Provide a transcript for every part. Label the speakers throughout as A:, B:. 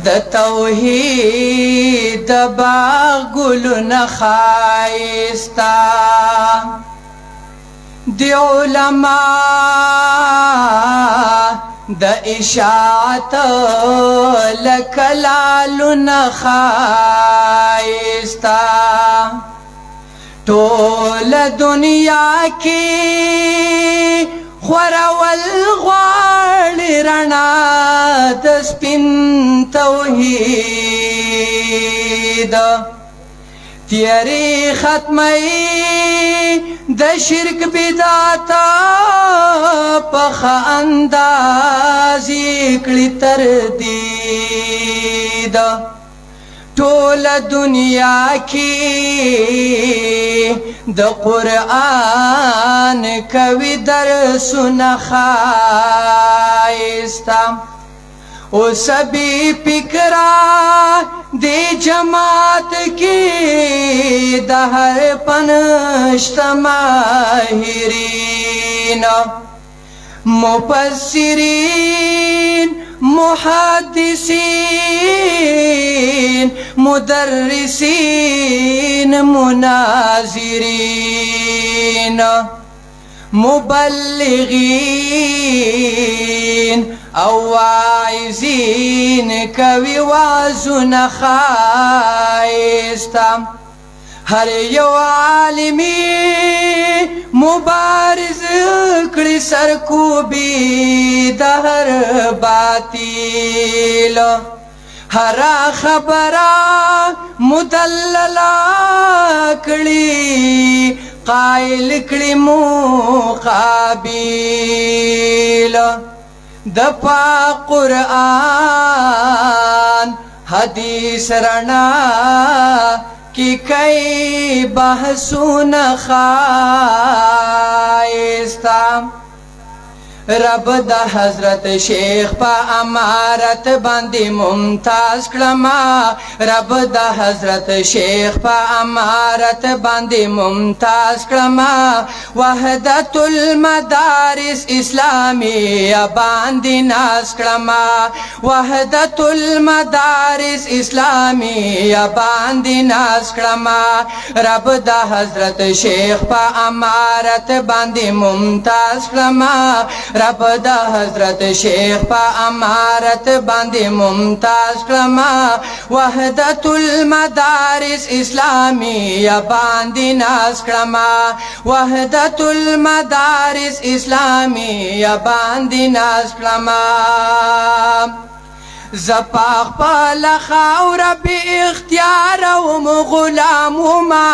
A: د توحید باغ ګلونه ښایسته د علما د اشاعت لکه لالونه ښایسته ټول دنیا کې خورول غواړي رڼا د سپین توحید تیاری ختمی د شرک بدعت پخ اندازی کړي تردید ټول دنیا کې د قرآن کوي درسونه ښایسته اوس بی فکرا دی جماعت کی د هر پنشت ماهرین مفسرین محدثین مدرسین مناظرین مبلغین او واعظین کوي وعظونه ښایسته هر یو عالمي مبارز کړي سرکوبي د هر باطل هر خبره مدلله کړي قائل کړي مقابل د پاک قرآن حدیث رڼا کی کئی بحثونه ښایسته رب د حضرت شیخ په امارت باندې ممتاز کړما رب د حضرت شیخ په امارت باندې ممتاز کړما وحدت المدارس اسلامی باندې ناز کړما وحدت المدارس اسلامی باندې ناز کړما رب د حضرت شیخ په امارت باندې ممتاز کړما رب د حضرت شیخ په امارت باندې ممتاز کړما وحدت المدارس اسلامی باندې ناز کړما وحدت المدارس اسلامی باندې ناز کړما زپاخ پل خاور بی اختیار و غلام ما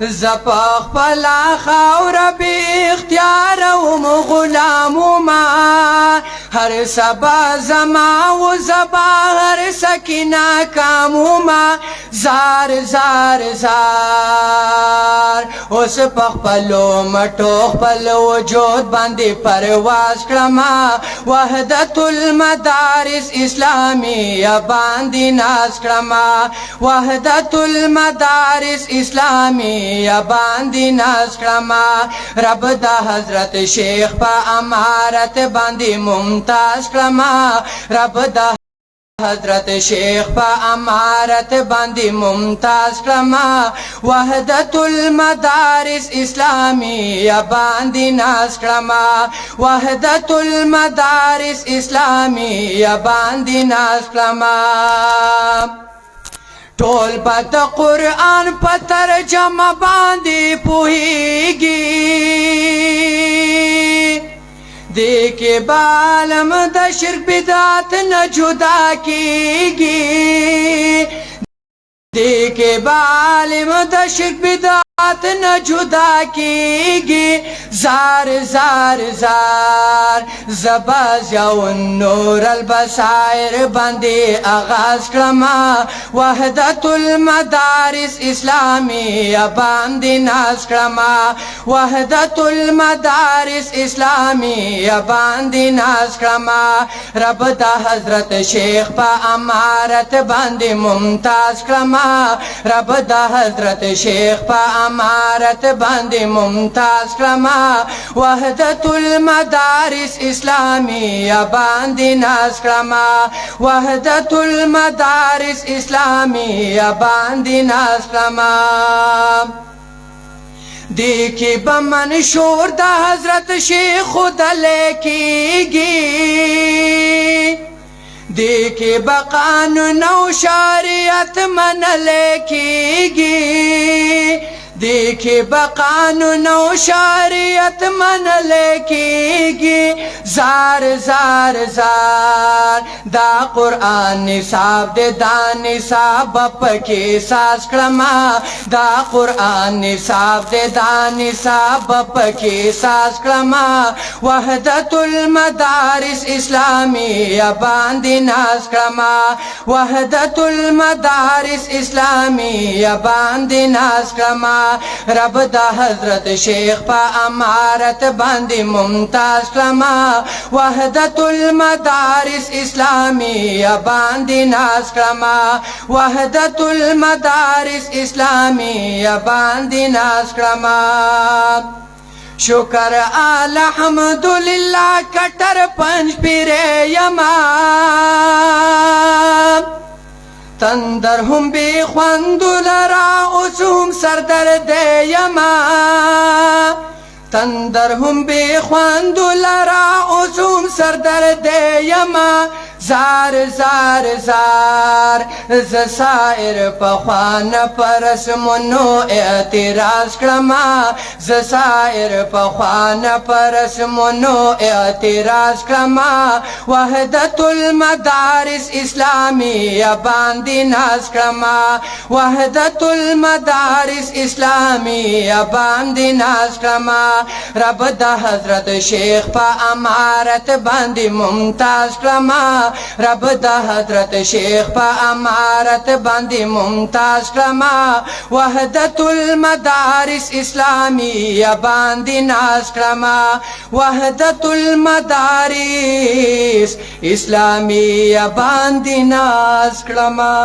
A: زپاخ پلا خاور بی اختیار و غلام ما هر سبا زما و زبا هر سکینہ کامو ما زار زار زار اس پخ پلو مٹوخ پلو وجود باندی پرواز کرما وحدت المدارس اسلامی باندی ناز کرما وحدت المدارس اسلامی باندې ناز کړما رب د حضرت شیخ په امارت باندې ممتاز کړما رب د حضرت شیخ په امارت باندې ممتاز کړما وحدت المدارس اسلامی باندې ناز کړما وحدت المدارس اسلامی باندې ناز کړما ټول پت قرآن په ترجمه باندې پوهیږي دې کې بالم د شرک بدعت نه جدا کیږي دې کې بالم د شرک بدعت نه جدا کیږي زار زار زار زباز یو نور البصائر باندې آغاز کړما وحدت المدارس اسلامی باندې ناز کړما وحدت المدارس اسلامی باندې ناز کړما رب د حضرت شیخ په امارت باندې ممتاز کړما رب د حضرت شیخ په امارت باندې ممتاز کړما وحدت المدارس اسلامیه باندې ناز کړما وحدت المدارس اسلامیه باندې ناز کړما دیکھی بمنشور دا حضرت شیخ خدلے کیگی دیکھی بقانون و شریعت منلے کیگی دیکھی بقانون و شریعت منلے کیگی زار زار زار دا قرآن نصاب دے دا نصاب پکی ساز کړما دا قرآن نصاب دے دا نصاب پکی ساز کړما وحدت المدارس اسلامیه باندې ناز کړما وحدت المدارس اسلامیه باندې ناز کړما رب دا حضرت شیخ پا امارت باندې ممتاز کړما وحدت المدارس اسلامیه باندې ناز کړما وحدت المدارس اسلامیه باندې ناز کړما شکر الحمدللہ کټر پنج پیره یما تندر هم بی خواندو لرا اوسوم سردرد یما تندر هم بی خواندو لرا اوسوم سردرد یما زار زار زار ز سائر پخوان پرسمونو اعتراض کړما ز سائر پخوان پرسمونو اعتراض کړما وحدت المدارس اسلامیه باندې ناز کړما وحدت المدارس اسلامیه باندې ناز کړما رب د حضرت شیخ په امارت باندې ممتاز کړما رب دا حضرت شیخ پا امارت باندې ممتاز کړما وحدت المدارس اسلامیه باندې ناز کړما وحدت المدارس اسلامیه باندې ناز کړما